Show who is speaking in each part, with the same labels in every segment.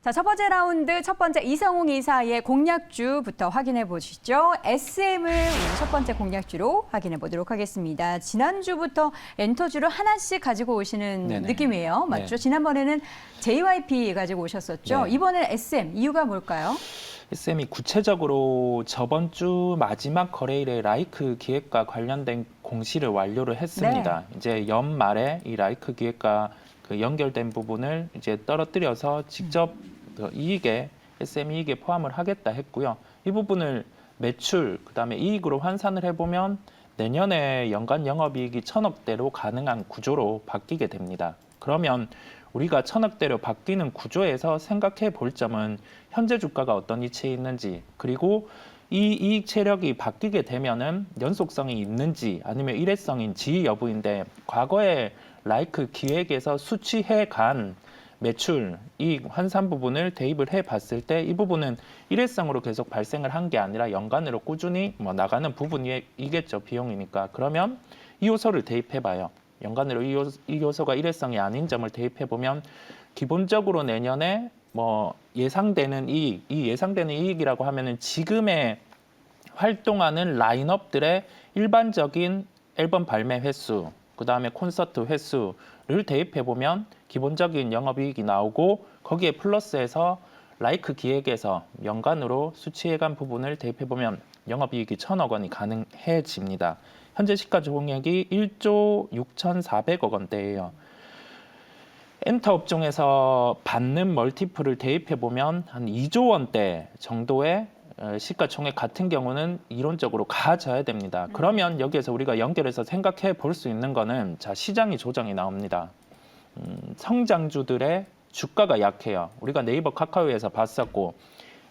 Speaker 1: 자, 첫 번째 라운드 첫 번째 이성웅 이사의 공략주부터 확인해 보시죠. SM을 첫 번째 공략주로 확인해 보도록 하겠습니다. 지난주부터 엔터주를 하나씩 가지고 오시는
Speaker 2: 네네.
Speaker 1: 느낌이에요. 맞죠?
Speaker 2: 네.
Speaker 1: 지난번에는 JYP 가지고 오셨었죠.
Speaker 2: 네.
Speaker 1: 이번에는 SM. 이유가 뭘까요?
Speaker 2: SM이 구체적으로 저번 주 마지막 거래일에 라이크 기획과 관련된 공시를 완료를 했습니다. 이제 연말에 이 라이크 기획과 그 연결된 부분을 이제 떨어뜨려서 직접 그 이익에 SM 이익에 포함을 하겠다 했고요. 이 부분을 매출 그다음에 이익으로 환산을 해보면 내년에 연간 영업이익이 1,000억대로 가능한 구조로 바뀌게 됩니다. 그러면 우리가 1,000억대로 바뀌는 구조에서 생각해 볼 점은 현재 주가가 어떤 위치에 있는지, 그리고 이 이익 체력이 바뀌게 되면은 연속성이 있는지 아니면 일회성인지 여부인데, 과거에 라이크 기획에서 수취해 간 매출, 이익, 환산 부분을 대입을 해 봤을 때 이 부분은 일회성으로 계속 발생을 한 게 아니라 연간으로 꾸준히 나가는 부분이겠죠. 비용이니까. 그러면 이 요소를 대입해 봐요. 연간으로 이 요소가 일회성이 아닌 점을 대입해 보면 기본적으로 내년에 예상되는 이익, 이 예상되는 이익이라고 하면은 지금의 활동하는 라인업들의 일반적인 앨범 발매 횟수, 그다음에 콘서트 횟수를 대입해 보면 기본적인 영업이익이 나오고, 거기에 플러스해서 라이크 기획에서 연간으로 수취해간 부분을 대입해 보면 영업이익이 1,000억 원이 가능해집니다. 현재 시가총 공략이 1조 6,400억 원대예요. 엔터 업종에서 받는 멀티플을 대입해 보면 한 2조 원대 정도의 시가총액 같은 경우는 이론적으로 가져야 됩니다. 그러면 여기에서 우리가 연결해서 생각해 볼 수 있는 거는, 자, 시장이 조정이 나옵니다. 성장주들의 주가가 약해요. 우리가 네이버 카카오에서 봤었고,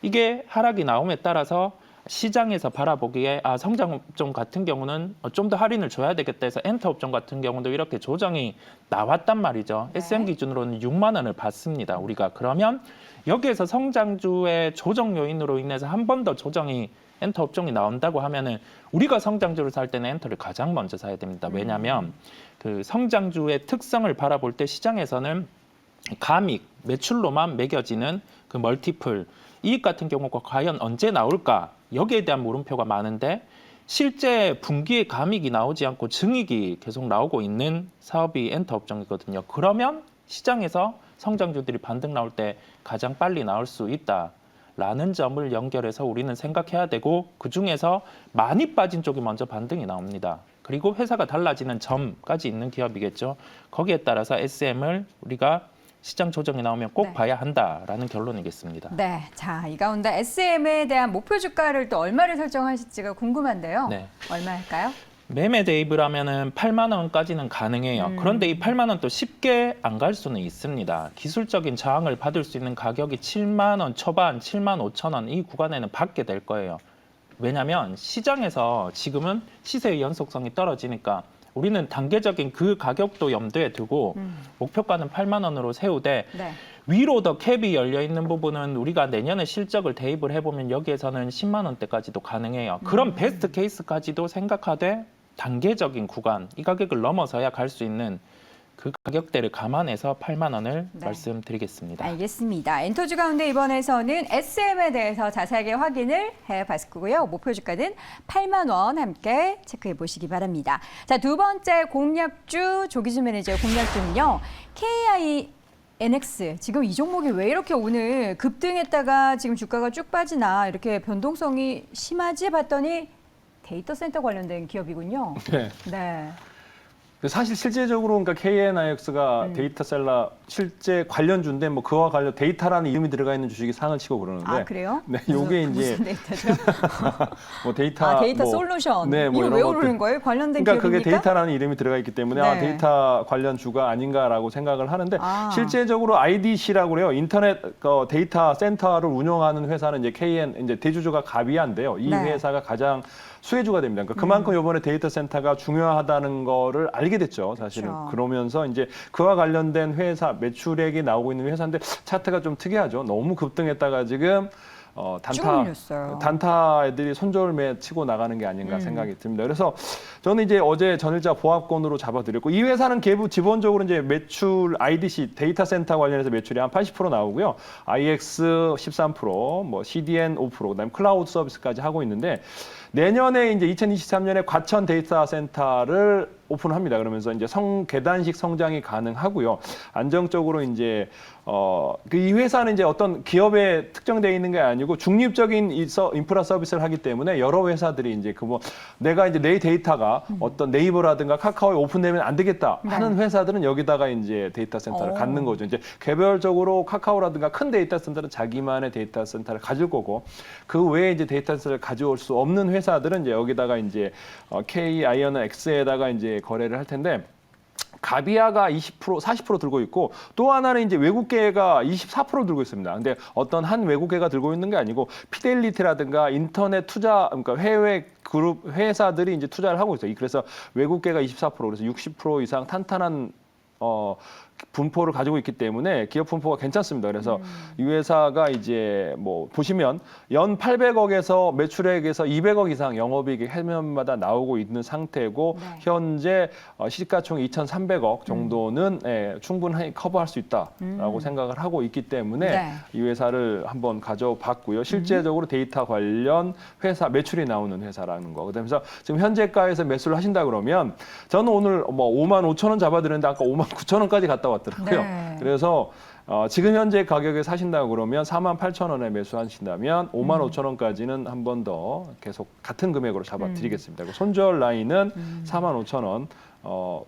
Speaker 2: 이게 하락이 나옴에 따라서 시장에서 바라보기에 성장업종 같은 경우는 좀 더 할인을 줘야 되겠다 해서 엔터 업종 같은 경우도 이렇게 조정이 나왔단 말이죠.
Speaker 1: 네.
Speaker 2: SM 기준으로는 6만 원을 받습니다. 우리가 그러면 여기에서 성장주의 조정 요인으로 인해서 한 번 더 조정이 엔터 업종이 나온다고 하면은 우리가 성장주를 살 때는 엔터를 가장 먼저 사야 됩니다. 왜냐하면 그 성장주의 특성을 바라볼 때 시장에서는 감익, 매출로만 매겨지는 그 멀티플, 이익 같은 경우가 과연 언제 나올까? 여기에 대한 물음표가 많은데, 실제 분기에 감익이 나오지 않고 증익이 계속 나오고 있는 사업이 엔터 업종이거든요. 그러면 시장에서 성장주들이 반등 나올 때 가장 빨리 나올 수 있다라는 점을 연결해서 우리는 생각해야 되고, 그중에서 많이 빠진 쪽이 먼저 반등이 나옵니다. 그리고 회사가 달라지는 점까지 있는 기업이겠죠. 거기에 따라서 SM을 우리가 시장 조정이 나오면 꼭
Speaker 1: 네.
Speaker 2: 봐야 한다라는 결론이겠습니다.
Speaker 1: 네. 자, 이 가운데 SM에 대한 목표 주가를 또 얼마를 설정하실지가 궁금한데요.
Speaker 2: 네.
Speaker 1: 얼마일까요?
Speaker 2: 매매 대입을 하면은 8만 원까지는 가능해요. 그런데 이 8만 원 또 쉽게 안 갈 수는 있습니다. 기술적인 저항을 받을 수 있는 가격이 7만 원 초반, 7만 5천 원 이 구간에는 받게 될 거예요. 왜냐하면 시장에서 지금은 시세의 연속성이 떨어지니까 우리는 단계적인 그 가격도 염두에 두고 목표가는 8만 원으로 세우되,
Speaker 1: 네.
Speaker 2: 위로 더 캡이 열려 있는 부분은 우리가 내년에 실적을 대입을 해보면 여기에서는 10만 원대까지도 가능해요. 그럼 베스트 케이스까지도 생각하되 단계적인 구간, 이 가격을 넘어서야 갈 수 있는 그 가격대를 감안해서 8만 원을
Speaker 1: 네.
Speaker 2: 말씀드리겠습니다.
Speaker 1: 알겠습니다. 엔터주 가운데 이번에서는 SM에 대해서 자세하게 확인을 해봤고요. 목표 주가는 8만 원 함께 체크해 보시기 바랍니다. 자, 두 번째 공략주 조기준 매니저의 공략주는요. KINX. 지금 이 종목이 왜 이렇게 오늘 급등했다가 지금 주가가 쭉 빠지나, 이렇게 변동성이 심하지 봤더니 데이터 센터 관련된 기업이군요.
Speaker 3: 네.
Speaker 1: 네.
Speaker 3: 사실 실제적으로 그러니까 KNIX가 데이터 셀러 실제 관련주인데 그와 관련 데이터라는 이름이 들어가 있는 주식이 상을 치고 그러는데.
Speaker 1: 아, 그래요?
Speaker 3: 네, 요게 이제
Speaker 1: 무슨 데이터죠?
Speaker 3: 데이터
Speaker 1: 데이터 솔루션.
Speaker 3: 네,
Speaker 1: 이거
Speaker 3: 이런
Speaker 1: 왜
Speaker 3: 것들.
Speaker 1: 오르는 거예요? 관련된
Speaker 3: 그러니까
Speaker 1: 기업입니까?
Speaker 3: 그게 데이터라는 이름이 들어가 있기 때문에
Speaker 1: 네.
Speaker 3: 데이터 관련 주가 아닌가라고 생각을 하는데, 실제적으로 IDC라고 그래요. 인터넷 데이터 센터를 운영하는 회사는 이제 이제 대주주가 가비안인데요. 이
Speaker 1: 네.
Speaker 3: 회사가 가장 수혜주가 됩니다. 그러니까 그만큼 이번에 데이터 센터가 중요하다는 거를 알게 됐죠. 사실은.
Speaker 1: 그렇죠.
Speaker 3: 그러면서 이제 그와 관련된 회사 매출액이 나오고 있는 회사인데 차트가 좀 특이하죠. 너무 급등했다가 지금
Speaker 1: 쭉 밀렸어요.
Speaker 3: 단타 애들이 손절매 치고 나가는 게 아닌가 생각이 듭니다. 그래서 저는 이제 어제 전일자 보합권으로 잡아드렸고 이 회사는 기본적으로 이제 매출 IDC 데이터 센터 관련해서 매출이 한 80% 나오고요. IX 13%, 뭐 CDN 5%, 그다음에 클라우드 서비스까지 하고 있는데 내년에 이제 2023년에 과천 데이터 센터를 오픈합니다. 그러면서 이제 계단식 성장이 가능하고요. 안정적으로 이제 이 회사는 이제 어떤 기업에 특정되어 있는 게 아니고 중립적인 인프라 서비스를 하기 때문에 여러 회사들이 이제 내가 이제 내 데이터가 어떤 네이버라든가 카카오에 오픈되면 안 되겠다 하는 회사들은 여기다가 이제 데이터 센터를 갖는 거죠. 이제 개별적으로 카카오라든가 큰 데이터 센터는 자기만의 데이터 센터를 가질 거고 그 외에 이제 데이터 센터를 가져올 수 없는 회사들은 이제 여기다가 이제 K-아이언 X에다가 이제 거래를 할 텐데 가비아가 20%, 40% 들고 있고 또 하나는 이제 외국계가 24% 들고 있습니다. 근데 어떤 한 외국계가 들고 있는 게 아니고 피델리티라든가 인터넷 투자, 그러니까 해외 그룹 회사들이 이제 투자를 하고 있어요. 그래서 외국계가 24%, 그래서 60% 이상 탄탄한 분포를 가지고 있기 때문에 기업 분포가 괜찮습니다. 그래서 이 회사가 이제 뭐 보시면 연 800억에서 매출액에서 200억 이상 영업이익이 해면마다 나오고 있는 상태고 현재 시가총액 2,300억 정도는 충분히 커버할 수 있다라고 생각을 하고 있기 때문에 이 회사를 한번 가져봤고요. 실제적으로 데이터 관련 회사 매출이 나오는 회사라는 거. 그래서 지금 현재가에서 매수를 하신다 그러면 저는 오늘 뭐 55,000원 잡아드렸는데 아까 59,000원까지 갔다 왔더라고요. 그래서 지금 현재 가격에 사신다고 그러면 48,000원에 매수하신다면 55,000원까지는 한 번 더 계속 같은 금액으로 잡아드리겠습니다. 손절 라인은 45,000원.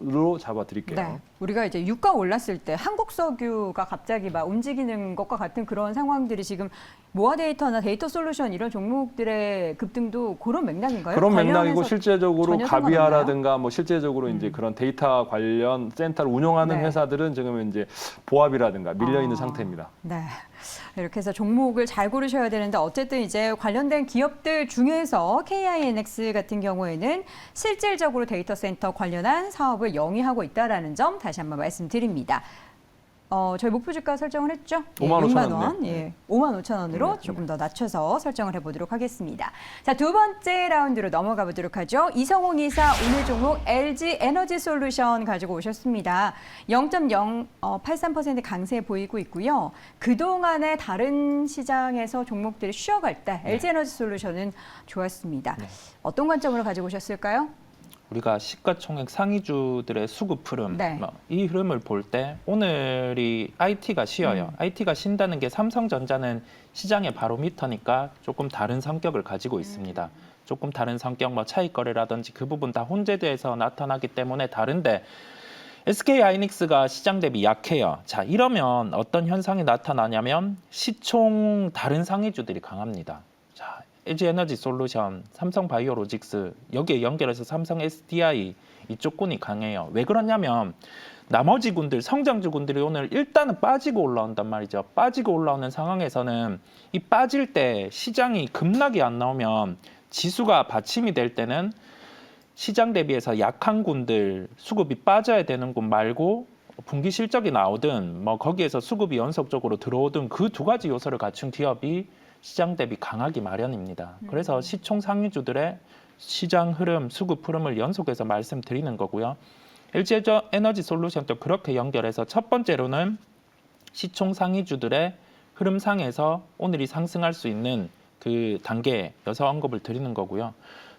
Speaker 3: 로 잡아드릴게요.
Speaker 1: 네. 우리가 이제 유가 올랐을 때 한국석유가 갑자기 막 움직이는 것과 같은 그런 상황들이 지금 모아데이터나 데이터 솔루션 이런 종목들의 급등도 그런 맥락인가요?
Speaker 3: 그런 맥락이고 실제적으로
Speaker 1: 전혀
Speaker 3: 가비아라든가 뭐 실제적으로 이제 그런 데이터 관련 센터를 운영하는 회사들은 지금 이제 보합이라든가 밀려 있는 상태입니다.
Speaker 1: 네. 이렇게 해서 종목을 잘 고르셔야 되는데 어쨌든 이제 관련된 기업들 중에서 KINX 같은 경우에는 실질적으로 데이터 센터 관련한 사업을 영위하고 있다라는 점 다시 한번 말씀드립니다. 저희 목표 주가 설정을 했죠?
Speaker 3: 55,000원.
Speaker 1: 6만 원. 예. 55,000원으로 조금 더 낮춰서 설정을 해보도록 하겠습니다. 자, 두 번째 라운드로 넘어가 보도록 하죠. 이성홍 이사 오늘 종목 LG 에너지 솔루션 가지고 오셨습니다. 0.083% 강세 보이고 있고요. 그동안의 다른 시장에서 종목들이 쉬어갈 때 LG 에너지 솔루션은 좋았습니다. 어떤 관점으로 가지고 오셨을까요?
Speaker 2: 우리가 시가총액 상위주들의 수급 흐름, 이 흐름을 볼 때 오늘이 IT가 쉬어요. IT가 쉰다는 게 삼성전자는 시장의 바로미터니까 조금 다른 성격을 가지고 있습니다. 조금 다른 성격, 뭐 차익거래라든지 그 부분 다 혼재돼서 나타나기 때문에 다른데 SK하이닉스가 시장 대비 약해요. 자, 이러면 어떤 현상이 나타나냐면 시총 다른 상위주들이 강합니다. 자, LG에너지 솔루션, 삼성바이오로직스 여기에 연결해서 삼성 SDI 이쪽 군이 강해요. 왜 그러냐면 나머지 군들, 성장주 군들이 오늘 일단은 빠지고 올라온단 말이죠. 빠지고 올라오는 상황에서는 이 빠질 때 시장이 급락이 안 나오면 지수가 받침이 될 때는 시장 대비해서 약한 군들 수급이 빠져야 되는 군 말고 분기 실적이 나오든 뭐 거기에서 수급이 연속적으로 들어오든 그 두 가지 요소를 갖춘 기업이 시장 대비 강하기 마련입니다. 그래서 시총 상위주들의 시장 흐름, 수급 흐름을 연속해서 말씀드리는 거고요. LG에너지 솔루션도 그렇게 연결해서 첫 번째로는 시총 상위주들의 흐름상에서 오늘이 상승할 수 있는 그 단계여서 언급을 드리는 거고요.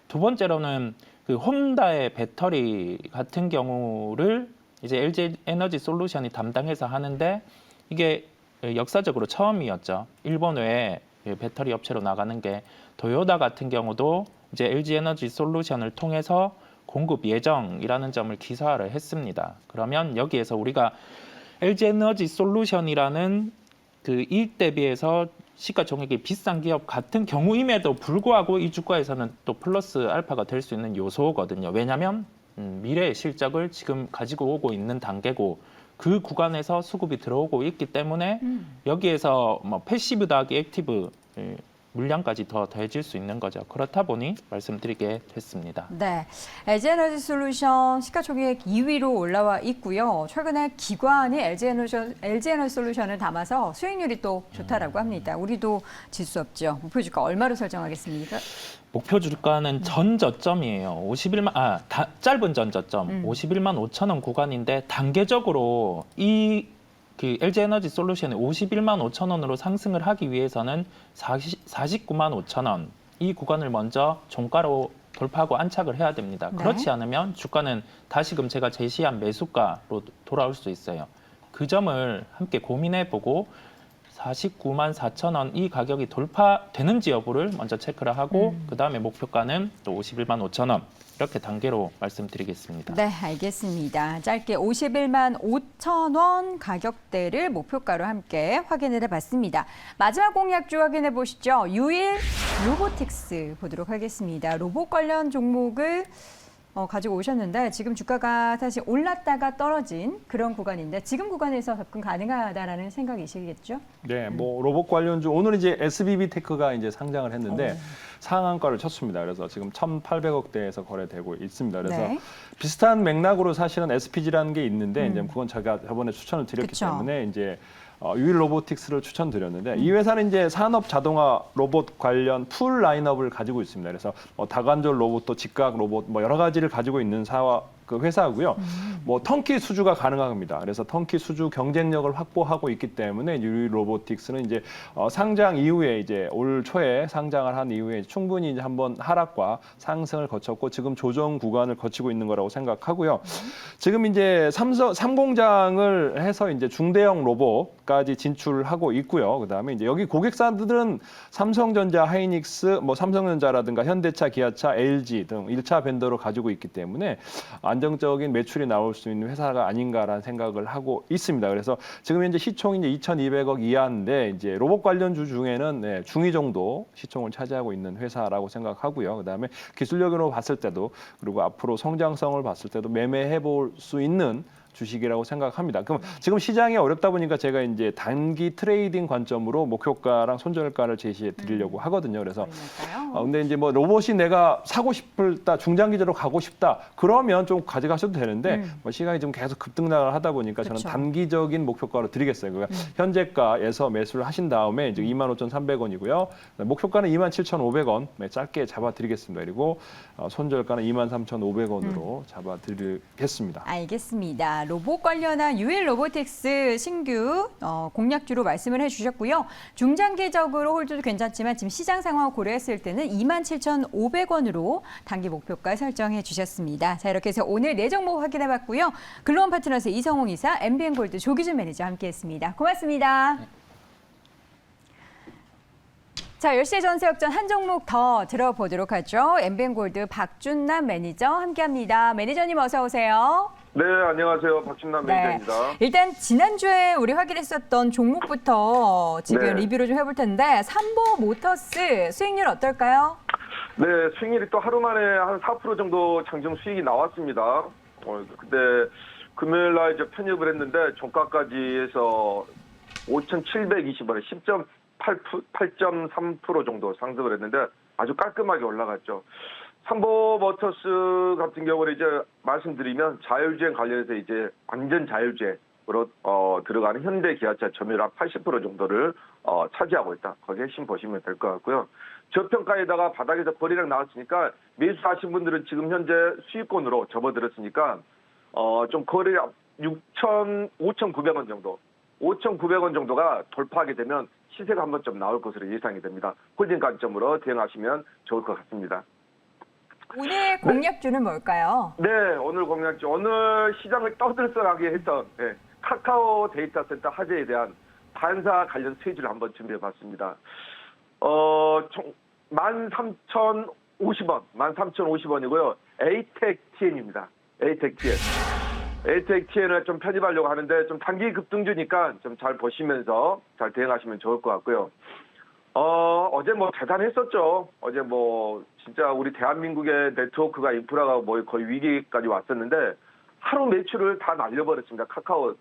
Speaker 2: 두 번째로는 그 혼다의 배터리 같은 경우를 이제 LG에너지 솔루션이 담당해서 하는데 이게 역사적으로 처음이었죠. 일본 외에 배터리 업체로 나가는 게 도요타 같은 경우도 이제 LG에너지 솔루션을 통해서 공급 예정이라는 점을 기사화를 했습니다. 그러면 여기에서 우리가 LG에너지 솔루션이라는 그 이익 대비해서 시가총액이 비싼 기업 같은 경우임에도 불구하고 이 주가에서는 또 플러스 알파가 될 수 있는 요소거든요. 왜냐하면 미래의 실적을 지금 가지고 오고 있는 단계고 그 구간에서 수급이 들어오고 있기 때문에 여기에서 뭐 패시브 더하기 액티브 물량까지 더 더해질 수 있는 거죠. 그렇다 보니 말씀드리게 됐습니다.
Speaker 1: 네, LG에너지솔루션 시가총액 2위로 올라와 있고요. 최근에 기관이 LG에너지솔루션을 담아서 수익률이 또 좋다라고 합니다. 우리도 질 수 없죠. 목표 주가 얼마로 설정하겠습니까?
Speaker 2: 목표 주가는 전 저점이에요. 짧은 전 저점 51만 5천 원 구간인데 단계적으로 LG에너지 솔루션이 51만 5천 원으로 상승을 하기 위해서는 49만 5천 원 이 구간을 먼저 종가로 돌파하고 안착을 해야 됩니다.
Speaker 1: 네.
Speaker 2: 그렇지 않으면 주가는 다시금 제가 제시한 매수가로 돌아올 수 있어요. 그 점을 함께 고민해보고 49만 4천 원 이 가격이 돌파되는지 여부를 먼저 체크를 하고 그다음에 목표가는 또 51만 5천 원 이렇게 단계로 말씀드리겠습니다.
Speaker 1: 네, 알겠습니다. 짧게 51만 5천 원 가격대를 목표가로 함께 확인을 해봤습니다. 마지막 공략주 확인해 보시죠. 유일 로보틱스 보도록 하겠습니다. 로봇 관련 종목을 가지고 오셨는데 지금 주가가 사실 올랐다가 떨어진 그런 구간인데 지금 구간에서 접근 가능하다라는 생각이시겠죠?
Speaker 3: 네, 뭐 로봇 관련주 오늘 이제 SBB 테크가 이제 상장을 했는데 상한가를 쳤습니다. 그래서 지금 1,800억대에서 거래되고 있습니다. 그래서
Speaker 1: 네.
Speaker 3: 비슷한 맥락으로 사실은 SPG라는 게 있는데 이제 그건 제가 저번에 추천을 드렸기
Speaker 1: 그쵸.
Speaker 3: 때문에 이제 유일 로보틱스를 추천드렸는데 이 회사는 이제 산업 자동화 로봇 관련 풀 라인업을 가지고 있습니다. 그래서 다관절 로봇도 직각 로봇 뭐 여러 가지를 가지고 있는 그 회사고요. 뭐 턴키 수주가 가능합니다. 그래서 턴키 수주 경쟁력을 확보하고 있기 때문에 유일 로보틱스는 이제 상장 이후에 이제 올 초에 상장을 한 이후에 충분히 이제 한번 하락과 상승을 거쳤고 지금 조정 구간을 거치고 있는 거라고 생각하고요. 지금 이제 3공장을 해서 이제 중대형 로봇까지 진출하고 있고요. 그다음에 이제 여기 고객사들은 삼성전자, 하이닉스, 뭐 삼성전자라든가 현대차, 기아차, LG 등 1차 벤더로 가지고 있기 때문에 안정적인 매출이 나올 수 있는 회사가 아닌가라는 생각을 하고 있습니다. 그래서 지금 현재 시총이 이제 2,200억 이하인데 이제 로봇 관련주 중에는 중위 정도 시총을 차지하고 있는 회사라고 생각하고요. 그다음에 기술력으로 봤을 때도 그리고 앞으로 성장성을 봤을 때도 매매해 볼 수 있는 주식이라고 생각합니다. 그럼 지금 시장이 어렵다 보니까 제가 이제 단기 트레이딩 관점으로 목표가랑 손절가를 제시해 드리려고 하거든요. 그래서 근데 이제 뭐 로봇이 내가 사고 싶다, 중장기적으로 가고 싶다, 그러면 좀 가져가셔도 되는데 뭐 시간이 좀 계속 급등락을 하다 보니까 저는
Speaker 1: 그쵸.
Speaker 3: 단기적인 목표가로 드리겠어요. 그러니까 현재가에서 매수를 하신 다음에 이제 25,300원이고요. 목표가는 27,500원 짧게 잡아 드리겠습니다. 그리고 손절가는 23,500원으로 잡아 드리겠습니다.
Speaker 1: 알겠습니다. 로봇 관련한 유일 로보틱스 신규 공략주로 말씀을 해주셨고요. 중장기적으로 홀드도 괜찮지만 지금 시장 상황을 고려했을 때는 27,500원으로 단기 목표가 설정해 주셨습니다. 자, 이렇게 해서 오늘 네 종목 확인해봤고요. 글로벌 파트너스 이성홍 이사, MBN골드 조기준 매니저 함께했습니다. 고맙습니다. 자, 10시의 전세역전 한 종목 더 들어보도록 하죠. MBN골드 박준남 매니저 함께합니다. 매니저님 어서 오세요.
Speaker 4: 네, 안녕하세요. 박준남 매니저입니다.
Speaker 1: 일단 지난주에 우리 확인했었던 종목부터 지금
Speaker 4: 네.
Speaker 1: 리뷰를 좀 해볼 텐데 삼보 모터스 수익률 어떨까요?
Speaker 4: 네, 수익률이 또 하루 만에 한 4% 정도 장중 수익이 나왔습니다. 근데 금요일 날 이제 편입을 했는데 종가까지 해서 5,720원에 8.3% 정도 상승을 했는데 아주 깔끔하게 올라갔죠. 삼보 모터스 같은 경우는 이제 말씀드리면 자율주행 관련해서 이제 완전 자율주행으로 들어가는 현대 기아차 점유율 80% 정도를 차지하고 있다. 거기에 핵심 보시면 될 것 같고요. 저평가에다가 바닥에서 거래량 나왔으니까 매수하신 분들은 지금 현재 수익권으로 접어들었으니까 좀 거래량 5,900원 정도, 5,900원 정도가 돌파하게 되면 시세가 한 번쯤 나올 것으로 예상이 됩니다. 홀딩 관점으로 대응하시면 좋을 것 같습니다.
Speaker 1: 오늘 공략주는 뭘까요?
Speaker 4: 네, 오늘 공략주. 오늘 시장을 떠들썩하게 했던 카카오 데이터 센터 화재에 대한 반사 관련 수혜주를 한번 준비해봤습니다. 총 13,050원이고요. 에이텍 TN입니다. 에이텍 TN. 에이텍 TN을 좀 편입하려고 하는데 좀 단기 급등주니까 좀 잘 보시면서 잘 대응하시면 좋을 것 같고요. 어제 뭐 대단했었죠. 어제 뭐 진짜 우리 대한민국의 네트워크가 인프라가 뭐 거의 위기까지 왔었는데 하루 매출을 다 날려버렸습니다. 카카오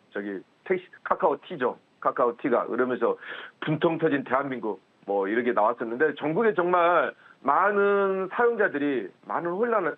Speaker 4: T죠. 카카오 T가 그러면서 분통 터진 대한민국 뭐 이렇게 나왔었는데 전국에 정말 많은 사용자들이 많은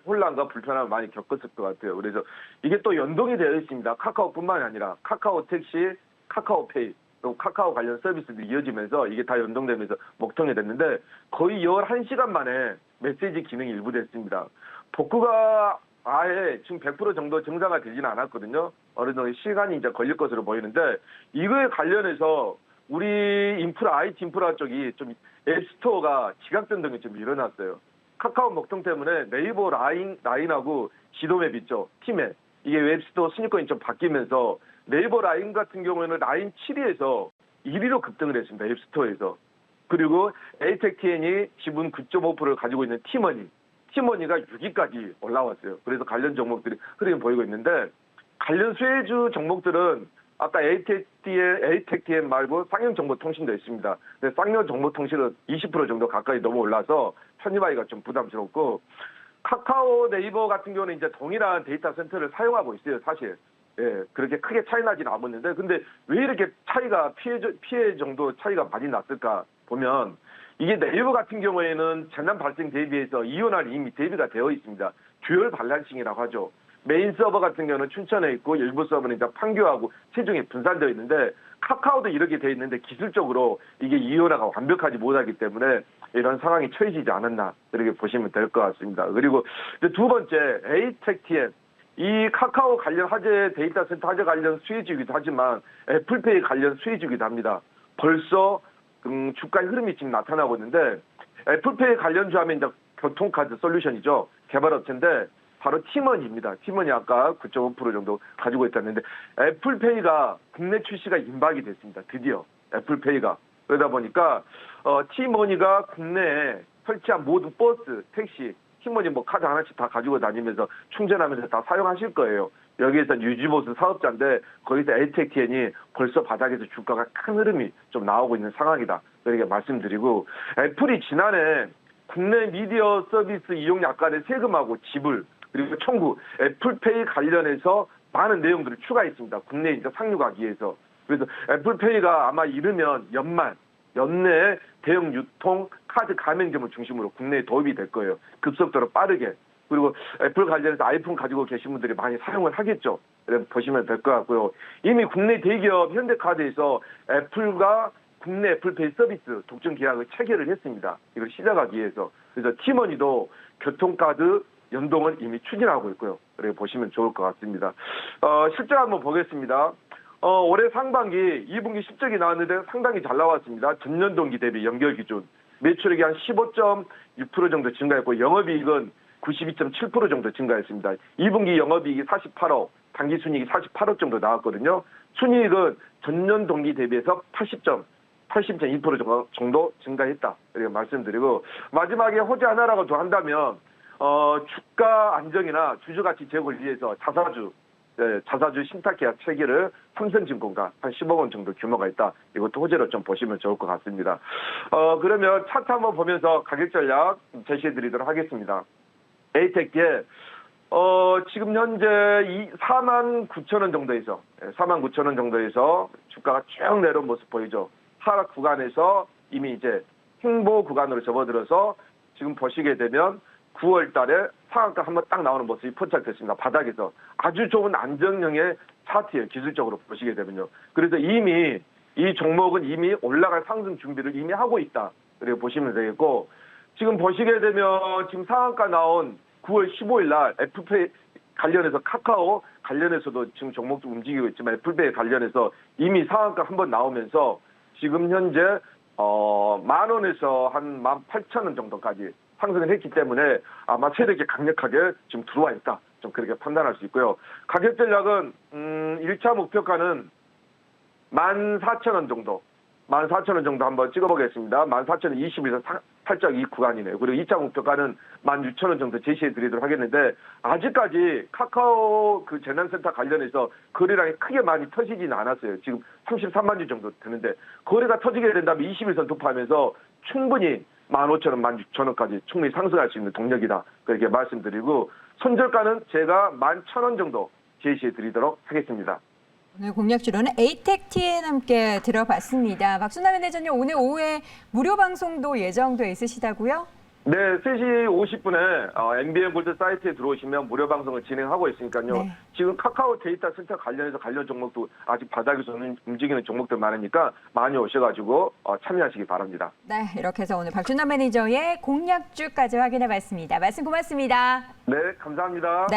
Speaker 4: 혼란과 불편함을 많이 겪었을 것 같아요. 그래서 이게 또 연동이 되어 있습니다. 카카오뿐만이 아니라 카카오 택시, 카카오페이, 또 카카오 관련 서비스들이 이어지면서 이게 다 연동되면서 먹통이 됐는데 거의 11시간 만에 메시지 기능이 일부 됐습니다. 복구가 아예 지금 100% 정도 정상화되지는 않았거든요. 어느 정도 시간이 이제 걸릴 것으로 보이는데 이거에 관련해서 우리 인프라, IT 인프라 쪽이 좀 앱스토어가 지각 변동이 좀 일어났어요. 카카오 먹통 때문에 네이버 라인하고 지도맵 있죠. 티맵. 이게 웹스토어 순위권이 좀 바뀌면서 네이버 라인 같은 경우에는 라인 7위에서 1위로 급등을 했습니다. 앱스토어에서. 그리고 에이텍TN이 지분 9.5%를 가지고 있는 티머니가 6위까지 올라왔어요. 그래서 관련 종목들이 흐름이 보이고 있는데 관련 수혜주 종목들은 아까 에이텍TN 말고 쌍용정보통신도 있습니다. 근데 쌍용정보통신은 20% 정도 가까이 넘어 올라서 편입하기가 좀 부담스럽고 카카오 네이버 같은 경우는 이제 동일한 데이터 센터를 사용하고 있어요, 사실. 예, 그렇게 크게 차이 나지는 않았는데 근데 왜 이렇게 차이가 피해 정도 차이가 많이 났을까 보면 이게 네이버 같은 경우에는 재난 발생 대비해서 이온화는 이미 대비가 되어 있습니다. 듀얼 발란싱이라고 하죠. 메인 서버 같은 경우는 춘천에 있고 일부 서버는 이제 판교하고 체중에 분산되어 있는데 카카오도 이렇게 되어 있는데 기술적으로 이게 이온화가 완벽하지 못하기 때문에 이런 상황이 처해지지 않았나 이렇게 보시면 될 것 같습니다. 그리고 이제 두 번째 에이텍TN 이 카카오 관련 화재 데이터 센터 화재 관련 수혜주이기도 하지만 애플페이 관련 수혜주이기도 합니다. 벌써 주가의 흐름이 지금 나타나고 있는데 애플페이 관련주 하면 이제 교통카드 솔루션이죠. 개발업체인데 바로 티머니입니다. 티머니 아까 9.5% 정도 가지고 있다는데 애플페이가 국내 출시가 임박이 됐습니다. 드디어 애플페이가. 그러다 보니까 티머니가 국내에 설치한 모든 버스, 택시, 티머니 뭐 카드 하나씩 다 가지고 다니면서 충전하면서 다 사용하실 거예요. 여기에서 유지보수 사업자인데 거기서 에이텍TN이 벌써 바닥에서 주가가 큰 흐름이 좀 나오고 있는 상황이다. 이렇게 말씀드리고 애플이 지난해 국내 미디어 서비스 이용 약관의 세금하고 지불 그리고 청구 애플페이 관련해서 많은 내용들을 추가했습니다. 국내에 이제 상륙하기 위해서. 그래서 애플페이가 아마 이르면 연내에 대형 유통 카드 가맹점을 중심으로 국내에 도입이 될 거예요. 급속도로 빠르게. 그리고 애플 관련해서 아이폰 가지고 계신 분들이 많이 사용을 하겠죠. 보시면 될 것 같고요. 이미 국내 대기업 현대카드에서 애플과 국내 애플페이 서비스 독점 계약을 체결을 했습니다. 이걸 시작하기 위해서. 그래서 티머니도 교통카드 연동을 이미 추진하고 있고요. 이렇게 보시면 좋을 것 같습니다. 실제 한번 보겠습니다. 올해 상반기 2분기 실적이 나왔는데 상당히 잘 나왔습니다. 전년 동기 대비 연결 기준 매출액이 한 15.6% 정도 증가했고 영업이익은 92.7% 정도 증가했습니다. 2분기 영업이익이 48억, 당기순이익이 48억 정도 나왔거든요. 순이익은 전년 동기 대비해서 80.2% 정도 증가했다. 이렇게 말씀드리고 마지막에 호재 하나라고 더 한다면 주가 안정이나 주주가치 제고를 위해서 자사주 신탁계약 체결을 삼성증권과 한 10억 원 정도 규모가 있다. 이것도 호재로 좀 보시면 좋을 것 같습니다. 그러면 차트 한번 보면서 가격 전략 제시해드리도록 하겠습니다. 에이텍게 지금 현재 49,000원 정도에서 49,000원 정도에서 주가가 쭉 내려온 모습 보이죠. 하락 구간에서 이미 이제 횡보 구간으로 접어들어서 지금 보시게 되면 9월 달에 상한가 한번 딱 나오는 모습이 포착됐습니다. 바닥에서 아주 좋은 안정형의 차트예요. 기술적으로 보시게 되면요. 그래서 이미 이 종목은 이미 올라갈 상승 준비를 이미 하고 있다. 이렇게 보시면 되겠고 지금 보시게 되면 지금 상한가 나온 9월 15일 날 애플페이 관련해서 카카오 관련해서도 지금 종목도 움직이고 있지만 애플페이 관련해서 이미 상한가 한번 나오면서 지금 현재 10,000원에서 한 18,000원 정도까지 상승을 했기 때문에 아마 세력이 강력하게 지금 들어와 있다. 좀 그렇게 판단할 수 있고요. 가격 전략은 1차 목표가는 14,000원 정도. 14,000원 정도 한번 찍어보겠습니다. 14,020에서 살짝 이 구간이네요. 그리고 2차 목표가는 16,000원 정도 제시해 드리도록 하겠는데 아직까지 카카오 그 재난센터 관련해서 거래량이 크게 많이 터지지는 않았어요. 지금 33만 주 정도 되는데 거래가 터지게 된다면 21선突破하면서 충분히 15,000원, 16,000원까지 충분히 상승할 수 있는 동력이다. 그렇게 말씀드리고 손절가는 제가 11,000원 정도 제시해 드리도록 하겠습니다.
Speaker 1: 오늘 공략주로는 에이텍TN 함께 들어봤습니다. 박순남 매니저님 오늘 오후에 무료 방송도 예정돼 있으시다고요?
Speaker 4: 네, 3시 50분에 MBN 골드 사이트에 들어오시면 무료 방송을 진행하고 있으니까요.
Speaker 1: 네.
Speaker 4: 지금 카카오 데이터 센터 관련해서 관련 종목도 아직 바닥에서 움직이는 종목들 많으니까 많이 오셔가지고 참여하시기 바랍니다.
Speaker 1: 네, 이렇게 해서 오늘 박순남 매니저의 공략주까지 확인해 봤습니다. 말씀 고맙습니다.
Speaker 4: 네, 감사합니다.
Speaker 1: 네.